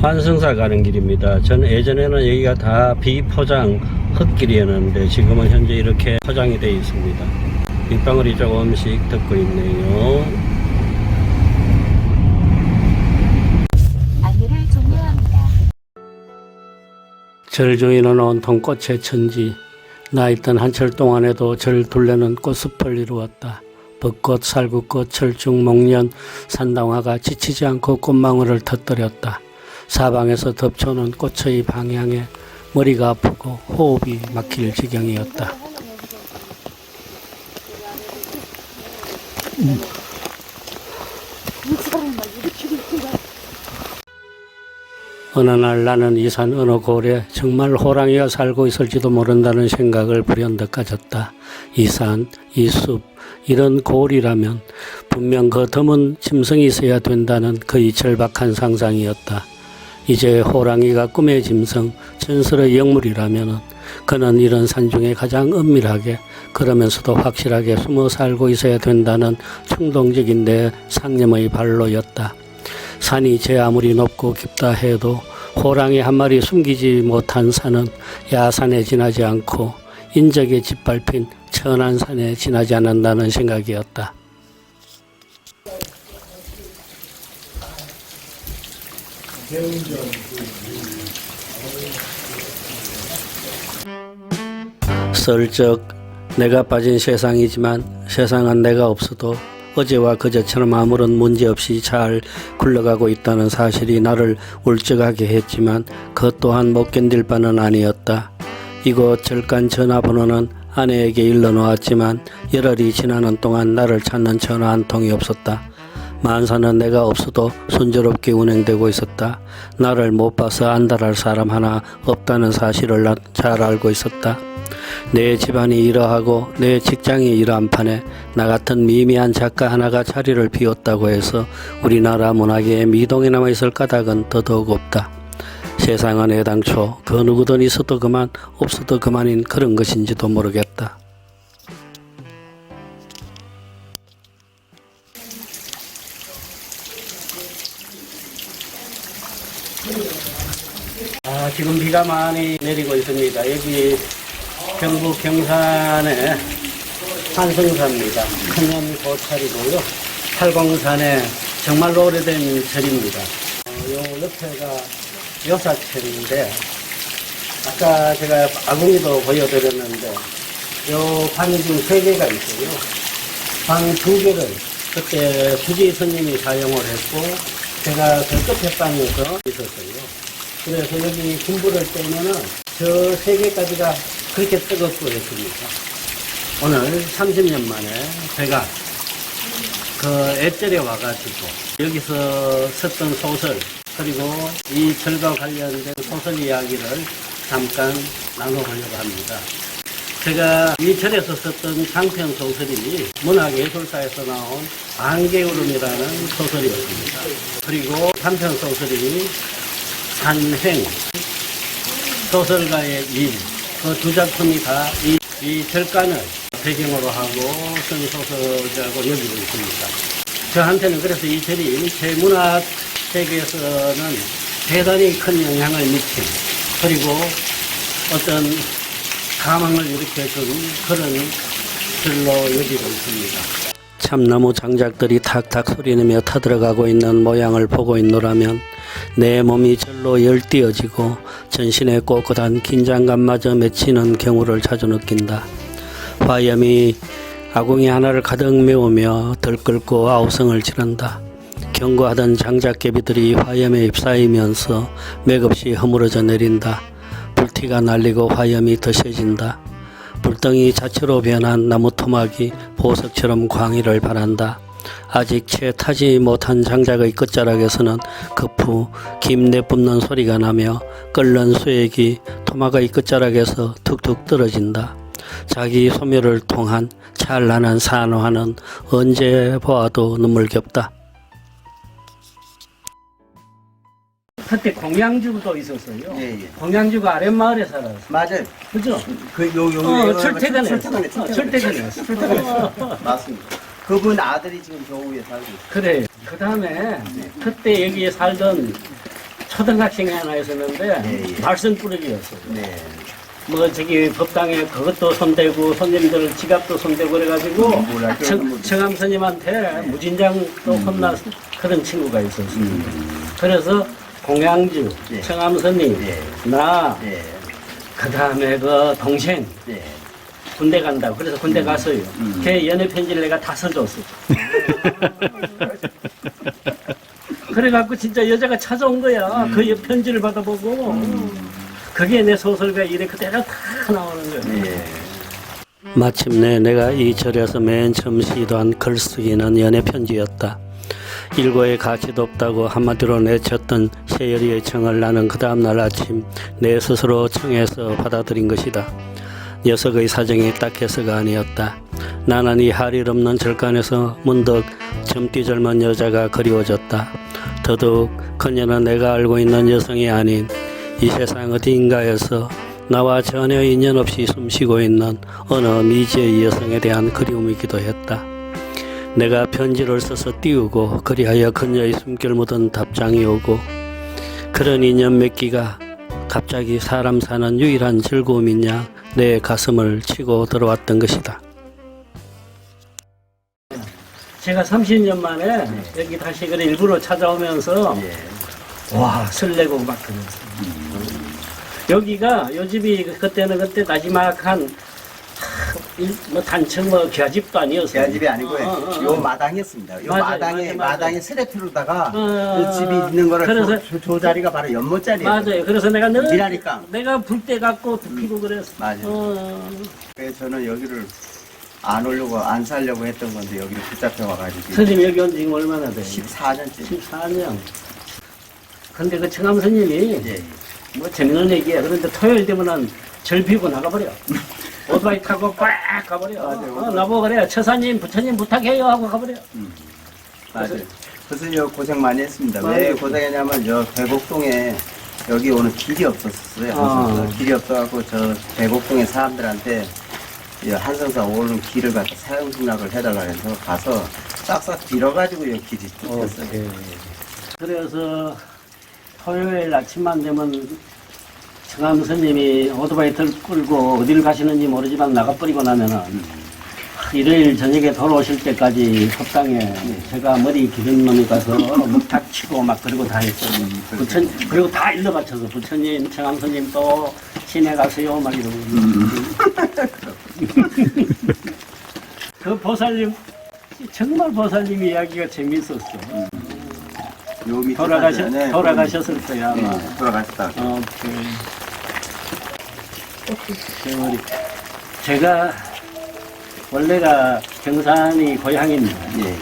환승사 가는 길입니다. 전 예전에는 여기가 다 비포장 흙길이었는데 지금은 현재 이렇게 포장이 되어 있습니다. 빗방울이 조금씩 덮고 있네요. 안내를 종료합니다. 절조이는 온통 꽃의 천지. 나 있던 한철 동안에도 절 둘레는 꽃숲을 이루었다. 벚꽃, 살구꽃, 철중, 목련, 산당화가 지치지 않고 꽃망울을 터뜨렸다. 사방에서 덮쳐오는 꽃의 방향에 머리가 아프고 호흡이 막힐 지경이었다. 어느 날 나는 이 산 어느 고을에 정말 호랑이가 살고 있을지도 모른다는 생각을 불현듯 가졌다. 이 산, 이 숲, 이런 고을이라면 분명 그 드문 짐승이 있어야 된다는 거의 절박한 상상이었다. 이제 호랑이가 꿈의 짐승, 전설의 영물이라면 그는 이런 산 중에 가장 은밀하게 그러면서도 확실하게 숨어 살고 있어야 된다는 충동적인 내 상념의 발로였다. 산이 제 아무리 높고 깊다 해도 호랑이 한 마리 숨기지 못한 산은 야산에 지나지 않고 인적에 짓밟힌 천한 산에 지나지 않는다는 생각이었다. 슬쩍 내가 빠진 세상이지만 세상은 내가 없어도 어제와 그제처럼 아무런 문제없이 잘 굴러가고 있다는 사실이 나를 울적하게 했지만 그 또한 못 견딜 바는 아니었다. 이곳 절간 전화번호는 아내에게 일러놓았지만 열흘이 지나는 동안 나를 찾는 전화 한 통이 없었다. 만사는 내가 없어도 순조롭게 운행되고 있었다. 나를 못 봐서 안달할 사람 하나 없다는 사실을 난 잘 알고 있었다. 내 집안이 이러하고 내 직장이 이러한 판에 나 같은 미미한 작가 하나가 자리를 비웠다고 해서 우리나라 문학의 미동에 남아있을 까닭은 더더욱 없다. 세상은 애당초 그 누구든 있어도 그만 없어도 그만인 그런 것인지도 모르겠다. 지금 비가 많이 내리고 있습니다. 여기 경북 경산의 환승사입니다. 큰년 고찰이고요. 팔공산의 정말로 오래된 절입니다. 요 옆에가 요사철인데 아까 제가 아궁이도 보여드렸는데 요 방이 지금 3개가 있어요. 방 2개를 그때 수지 스님이 사용을 했고 제가 그 끝에 방에서 있었어요. 그래서 여기 군부를 떼면은 저 3개까지가 그렇게 뜨겁고 했습니다. 오늘 30년 만에 제가 그 애절에 와가지고 여기서 썼던 소설 그리고 이 절과 관련된 소설 이야기를 잠깐 나눠보려고 합니다. 제가 이 절에서 썼던 장편 소설이 문학예술사에서 나온 안개울음이라는 소설이었습니다. 그리고 단편 소설이 산행, 소설가의 일, 그 두 작품이 다 이 절간을 배경으로 하고 쓴 소설이라고 여기고 있습니다. 저한테는 그래서 이 절이 제 문학 세계에서는 대단히 큰 영향을 미친 그리고 어떤 감흥을 일으켜준 그런 절로 여기고 있습니다. 참나무 장작들이 탁탁 소리내며 타들어가고 있는 모양을 보고 있노라면 내 몸이 절로 열띄어지고 전신에 꼿꼿한 긴장감마저 맺히는 경우를 자주 느낀다. 화염이 아궁이 하나를 가득 메우며 들끓고 아우성을 지른다. 경고하던 장작개비들이 화염에 휩싸이면서 맥없이 허물어져 내린다. 불티가 날리고 화염이 더 세진다. 불덩이 자체로 변한 나무 토막이 보석처럼 광희를 발한다. 아직 채 타지 못한 장작의 끝자락에서는 급후 김내 뿜는 소리가 나며 끓는 수액이 토막의 끝자락에서 툭툭 떨어진다. 자기 소멸을 통한 찬란한 산화는 언제 보아도 눈물겹다. 그때 공양주도 있었어요. 예. 공양주가 아랫마을에 살았어요. 맞아요. 그죠? 출퇴근에. 출퇴근했어. 맞습니다. 그분 아들이 지금 겨우에 살고 있어요. 그래. 그 다음에 그때 여기에 살던 초등학생이 하나 있었는데 예, 예. 말썽꾸러기였어요. 네. 뭐 저기 법당에 그것도 손대고 손님들 지갑도 손대고 그래가지고 뭐라 청암 스님한테 무진장 또 혼나 그런 친구가 있었습니다. 그래서 공양주, 예. 청암 스님, 예. 나, 네. 그 다음에 그 동생 네. 군대 간다고 그래서 군대 갔어요. 걔 연애 편지를 내가 다 써줬어. 그래갖고 진짜 여자가 찾아온 거야. 그 편지를 받아보고 그게 내 소설가 일에 그대로 다 나오는 거야. 예. 마침내 내가 이 절에서 맨 처음 시도한 글쓰기는 연애 편지였다. 일고의 가치도 없다고 한마디로 내쳤던 세열이의 청을 나는 그 다음날 아침 내 스스로 청해서 받아들인 것이다. 녀석의 사정이 딱해서가 아니었다. 나는 이 할 일 없는 절간에서 문득 젊디 젊은 여자가 그리워졌다. 더더욱 그녀는 내가 알고 있는 여성이 아닌 이 세상 어디인가에서 나와 전혀 인연 없이 숨쉬고 있는 어느 미지의 여성에 대한 그리움이기도 했다. 내가 편지를 써서 띄우고 그리하여 그녀의 숨결 묻은 답장이 오고 그런 인연 맺기가 갑자기 사람 사는 유일한 즐거움이냐 내 가슴을 치고 들어왔던 것이다. 제가 30년 만에 여기 다시 그래 일부러 찾아오면서 예. 와 설레고 막 그랬어요. 여기가 요 집이 그때는 그때 나지막한 뭐 단층 뭐 기와집도 아니었어요. 제가 집이 아니고요. 요 마당이었습니다. 요 맞아요, 마당에 맞아요. 마당에 스레트로다가 어, 집이 있는 거를 그래서- 저 자리가 바로 연못자리예요. 맞아요. 그래서 내가 늘 미라니까. 내가 불때 갖고 피고 그랬어. 맞아요. 그래서 저는 여기를 안 오려고 안 살려고 했던 건데 여기를 붙잡혀 와가지고 스님 여기 온 지 얼마나 돼요? 14년째. 14년. 근데 그 청암 스님이 예. 뭐 재밌는 얘기야. 그런데 토요일 되면은 절 피고 나가버려. 오토바이 타고 꽉 가버려. 맞아요. 나보고 그래. 처사님, 부처님 부탁해요 하고 가버려. 맞아요. 그래서 저 고생 많이 했습니다. 맞아요. 왜 고생했냐면 저 대곡동에 여기 오는 길이 없었어요. 아. 길이 없어갖고 저 대곡동의 사람들한테 이 한성사 오는 길을 갖다 사용승낙을 해달라 해서 가서 싹싹 빌어가지고 이 길이 뚫렸어요. 오케이. 그래서 토요일 아침만 되면 청암 스님이 오토바이 끌고 어디를 가시는지 모르지만 나가버리고 나면은 일요일 저녁에 돌아오실 때까지 법당에 제가 머리 기른 놈이 가서 묵탁 치고 막 그러고 다 했어요. 그리고 다 일러 바쳐서 부처님, 청암 스님 또 시내 가세요 막 이러고. 그 보살님 정말 보살님 이야기가 재밌었어. 요 밑에 사진에 돌아가셨을 거야 아마. 네, 돌아가셨다. 오케이. 세월이. 제가 원래가 경산이 고향입니다. 예.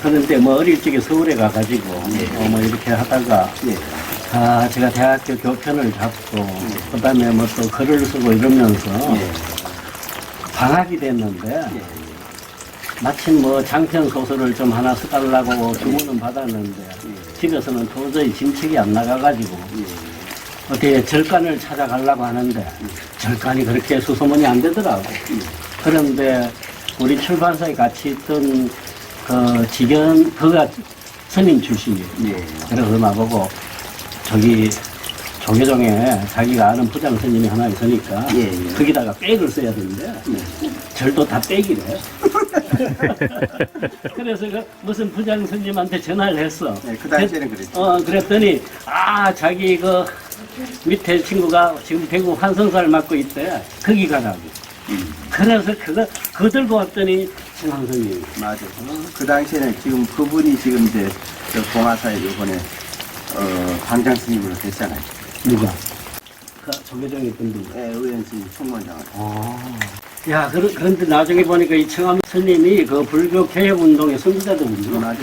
그런데 뭐 어릴 적에 서울에 가가지고 뭐 이렇게 하다가 예. 제가 대학교 교편을 잡고 그다음에 뭐 또 글을 쓰고 이러면서 방학이 됐는데 마침 뭐 장편 소설을 좀 하나 써달라고 주문은 받았는데 집에서는 도저히 짐책이 안 나가가지고 어떻게 절간을 찾아가려고 하는데 절간이 그렇게 수소문이 안 되더라고. 그런데 우리 출판사에 같이 있던 그 직원 그가 스님 출신이에요. 그래서 나보고 저기 조계종에 자기가 아는 부장 스님이 하나 있으니까 거기다가 백을 써야 되는데 절도 다 백이래. 그래서 그 무슨 부장 스님한테 전화를 했어. 네, 그 당시에는 그랬죠. 그랬더니 자기 그 밑에 친구가 지금 대구 환성사를 맡고 있대. 거기 가라고. 그래서 그거 들고 왔더니 청암 스님. 맞아. 그 당시에는 지금 그분이 지금 이제 저 동아사에 이번에 광장 스님으로 됐잖아요. 누가? 그 조계종에 있던 분. 예, 의원님 총무장. 야, 그런데 나중에 보니까 이 청암 스님이 그 불교 개혁 운동의 선지자들군요. 맞아요.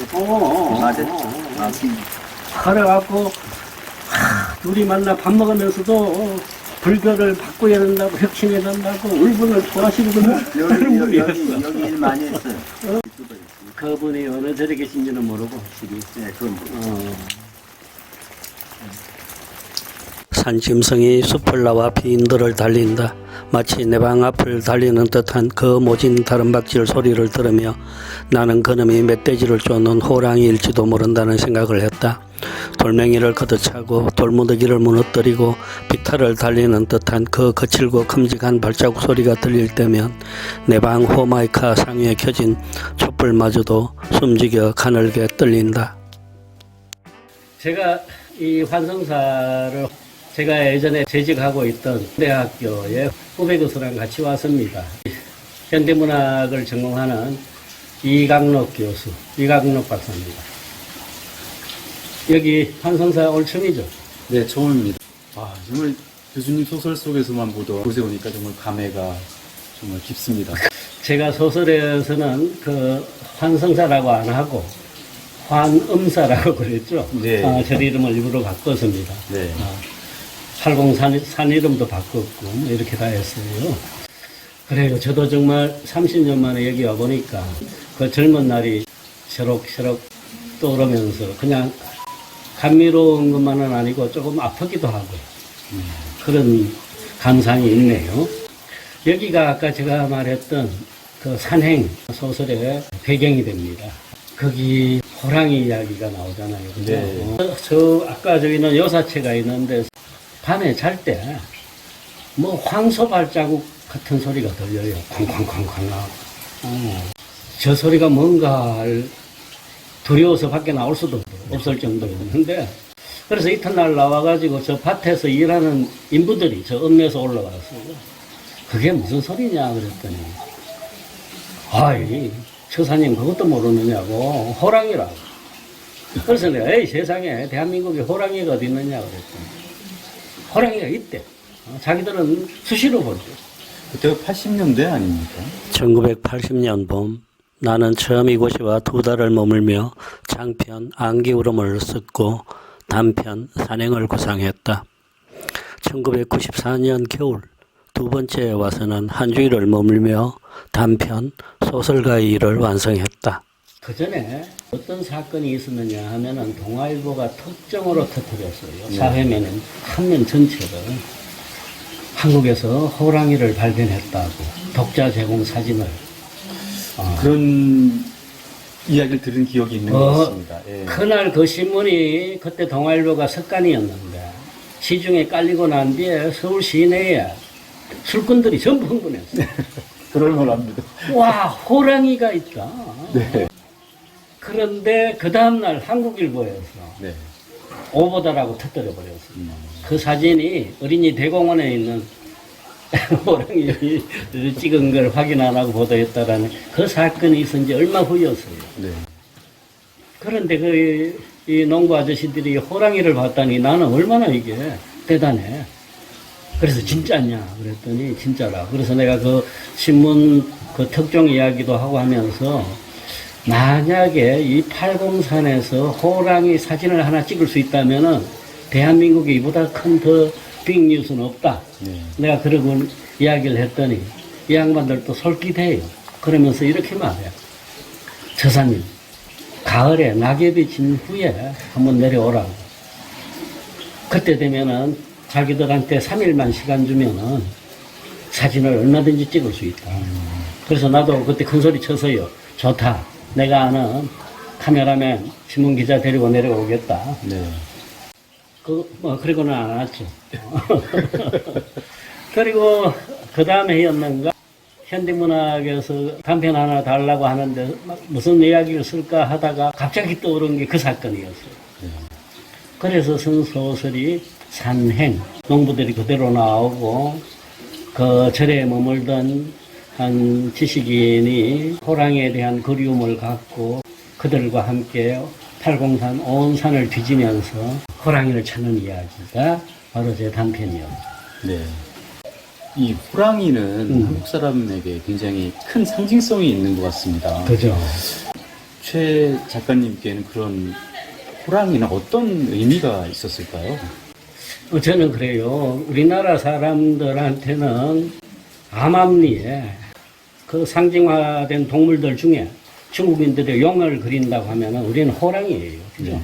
맞아요. 그래갖고 둘이 만나 밥 먹으면서도 불교를 바꿔야 된다고 혁신해야 된다고 울분을 토하시거든요. 여기 일 많이 했어요. 그분이 어느 절에 계신지는 모르고 확실히. 네, 그건 뭐. 산짐승이 숲을 나와 피인들을 달린다. 마치 내 방 앞을 달리는 듯한 그 모진 다름박질 소리를 들으며 나는 그놈이 멧돼지를 쫓는 호랑이일지도 모른다는 생각을 했다. 돌멩이를 걷어차고 돌무더기를 무너뜨리고 비탈을 달리는 듯한 그 거칠고 큼직한 발자국 소리가 들릴 때면 내 방 호마이카 상위에 켜진 촛불마저도 숨지겨 가늘게 떨린다. 제가 이 환성사를 제가 예전에 재직하고 있던 대학교에 후배 교수랑 같이 왔습니다. 현대문학을 전공하는 이강록 교수, 이강록 박사입니다. 여기 환성사 올 처음이죠? 네, 처음입니다. 정말 교수님 소설 속에서만 보던 곳에 오니까 정말 감회가 정말 깊습니다. 제가 소설에서는 그 환성사라고 안 하고 환음사라고 그랬죠? 네. 저 이름을 일부러 바꿨습니다. 네. 팔공산 이름도 바꿨고 이렇게 다 했어요. 그래요. 저도 정말 30년 만에 여기 와보니까 그 젊은 날이 새록새록 떠오르면서 그냥 감미로운 것만은 아니고 조금 아프기도 하고 그런 감상이 있네요. 여기가 아까 제가 말했던 그 산행 소설의 배경이 됩니다. 거기 호랑이 이야기가 나오잖아요. 그죠? 네. 저 아까 저기는 요사체가 있는데 밤에 잘 때 뭐 황소 발자국 같은 소리가 들려요. 쾅쾅쾅쾅. 저 소리가 뭔가를 두려워서 밖에 나올 수도 없을 정도였는데 그래서 이튿날 나와가지고 저 밭에서 일하는 인부들이 저 읍내에서 올라왔어요. 그게 무슨 소리냐 그랬더니 아이 처사님 그것도 모르느냐고 호랑이라고. 그래서 내가 에이 세상에 대한민국에 호랑이가 어디 있느냐 그랬더니 호랑이가 있대. 자기들은 수시로 보죠. 그때가 80년대 아닙니까? 1980년 봄 나는 처음 이곳에 와 2달을 머물며 장편 안기울음을 썼고 단편 산행을 구상했다. 1994년 겨울 두 번째에 와서는 한 주일을 머물며 단편 소설가의 일을 완성했다. 그 전에 어떤 사건이 있었느냐 하면은 동아일보가 특정으로 터뜨렸어요. 사회면은 한면 전체를 한국에서 호랑이를 발견했다고 독자 제공 사진을 그런 이야기를 들은 기억이 있는 것 같습니다. 예. 그날 그 신문이 그때 동아일보가 석간이었는데 시중에 깔리고 난 뒤에 서울 시내에 술꾼들이 전부 흥분했어요. 그럴만합니다. 와 호랑이가 있다. 네. 그런데 그 다음날 한국일보에서 네. 오보다라고 터뜨려 버렸어요. 그 사진이 어린이 대공원에 있는 호랑이를 찍은 걸 확인 안 하고 보도했다라는 그 사건이 있은 지 얼마 후였어요. 네. 그런데 이 농부 아저씨들이 호랑이를 봤다니 나는 얼마나 이게 대단해. 그래서 진짜냐 그랬더니 진짜라. 그래서 내가 그 신문 그 특종 이야기도 하고 하면서 만약에 이 팔공산에서 호랑이 사진을 하나 찍을 수 있다면은 대한민국에 이보다 큰 더 빅뉴스는 없다. 네. 내가 그러고 이야기를 했더니 이 양반들도 솔깃해요. 그러면서 이렇게 말해요. 저사님, 가을에 낙엽이 진 후에 한번 내려오라고. 그때 되면은 자기들한테 3일만 시간 주면은 사진을 얼마든지 찍을 수 있다. 그래서 나도 그때 큰 소리 쳐서요. 좋다. 내가 아는 카메라맨, 신문기자 데리고 내려오겠다. 네. 그리고는 안 왔죠. 그리고 그 다음에 해였는가 현대문학에서 단편 하나 달라고 하는데 무슨 이야기를 쓸까 하다가 갑자기 떠오른 게 그 사건이었어요. 그래서 쓴 소설이 산행, 농부들이 그대로 나오고 그 절에 머물던 한 지식인이 호랑이에 대한 그리움을 갖고 그들과 함께 팔공산 온 산을 뒤지면서 호랑이를 찾는 이야기가 바로 제 단편이었죠. 네. 이 호랑이는 한국 사람에게 굉장히 큰 상징성이 있는 것 같습니다. 그죠. 최 작가님께는 그런 호랑이는 어떤 의미가 있었을까요? 저는 그래요. 우리나라 사람들한테는 암암리에 그 상징화된 동물들 중에 중국인들의 용을 그린다고 하면은 우리는 호랑이에요. 그죠?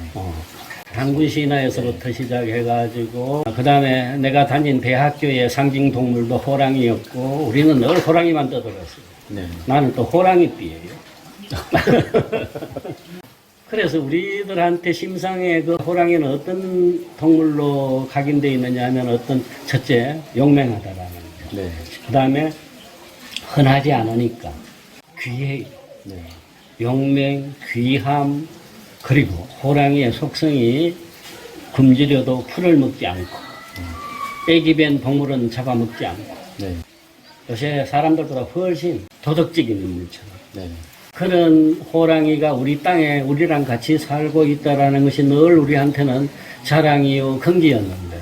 단군 신화에서부터 시작해가지고 그 다음에 내가 다닌 대학교의 상징 동물도 호랑이였고 우리는 늘 호랑이만 떠들었어요. 네. 나는 또 호랑이띠예요. 그래서 우리들한테 심상의 그 호랑이는 어떤 동물로 각인되어 있느냐 하면 어떤 첫째 용맹하다라는 거. 네. 그 다음에 흔하지 않으니까 귀해요. 네. 용맹, 귀함, 그리고 호랑이의 속성이 굶주려도 풀을 먹지 않고 애기 뵌 동물은 잡아먹지 않고 네. 요새 사람들보다 훨씬 도덕적인 인물처럼 네. 그런 호랑이가 우리 땅에 우리랑 같이 살고 있다라는 것이 늘 우리한테는 자랑이요 긍지였는데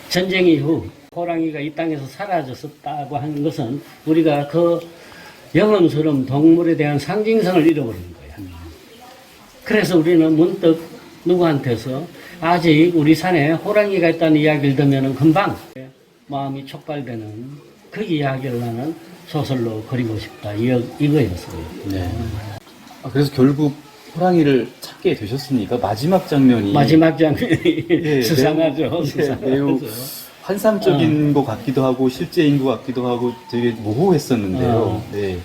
전쟁 이후 호랑이가 이 땅에서 사라졌었다고 하는 것은 우리가 그 영험스러운 동물에 대한 상징성을 잃어버린 거야. 그래서 우리는 문득 누구한테서 아직 우리 산에 호랑이가 있다는 이야기를 듣면 금방 마음이 촉발되는 그 이야기를 나는 소설로 그리고 싶다. 이거였어요. 네. 그래서 결국 호랑이를 찾게 되셨으니까 마지막 장면이 마지막 장면이 예, 수상하죠. 매우, 수상하죠. 매우 환상적인 것 같기도 하고 실제인 것 같기도 하고 되게 모호했었는데요. 네.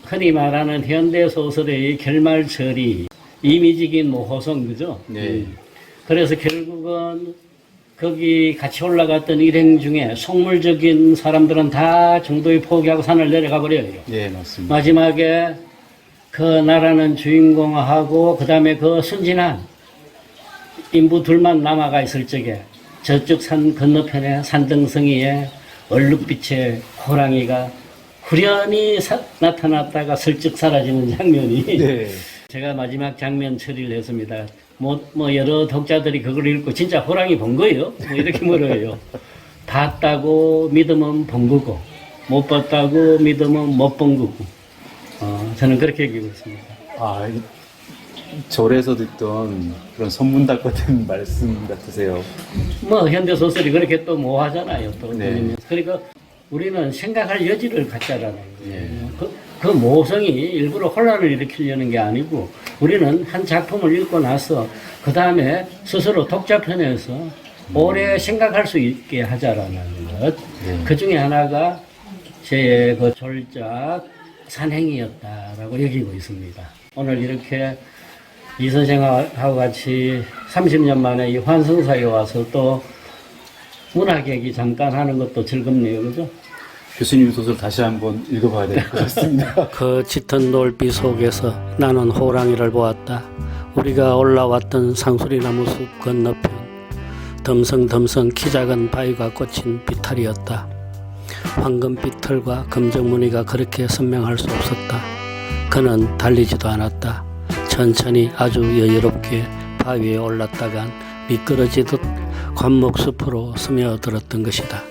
흔히 말하는 현대 소설의 결말처리, 이미지긴 모호성, 그죠? 네. 그래서 결국은 거기 같이 올라갔던 일행 중에 속물적인 사람들은 다 정도의 포기하고 산을 내려가 버려요. 네, 맞습니다. 마지막에 그 나라는 주인공하고 그 다음에 그 순진한 인부 둘만 남아가 있을 적에 저쪽 산 건너편에 산등성이에 얼룩빛의 호랑이가 후련히 나타났다가 슬쩍 사라지는 장면이 네. 제가 마지막 장면 처리를 했습니다. 뭐 여러 독자들이 그걸 읽고 진짜 호랑이 본 거예요? 뭐 이렇게 물어요. 봤다고 믿으면 본 거고 못 봤다고 믿으면 못 본 거고 저는 그렇게 얘기하고 있습니다. 아, 절에서 듣던 그런 선문답 같은 말씀 같으세요. 뭐 현대소설이 그렇게 또 모호하잖아요. 또 네. 그러니까 우리는 생각할 여지를 갖자라는 거예요. 네. 그 모성이 일부러 혼란을 일으키려는 게 아니고 우리는 한 작품을 읽고 나서 그 다음에 스스로 독자편에서 오래 생각할 수 있게 하자라는 것. 네. 그 중에 하나가 제 그 졸작 산행이었다라고 여기고 있습니다. 오늘 이렇게 이 선생하고 같이 30년 만에 이 환승사에 와서 또 문학 얘기 잠깐 하는 것도 즐겁네요. 그죠? 교수님 소설 다시 한번 읽어봐야 될 것 같습니다. 그 짙은 놀비 속에서 나는 호랑이를 보았다. 우리가 올라왔던 상수리나무 숲 건너편 덤성덤성 키 작은 바위가 꽂힌 비탈이었다. 황금빛 털과 검정 무늬가 그렇게 선명할 수 없었다. 그는 달리지도 않았다. 천천히 아주 여유롭게 바위에 올랐다간 미끄러지듯 관목숲으로 스며들었던 것이다.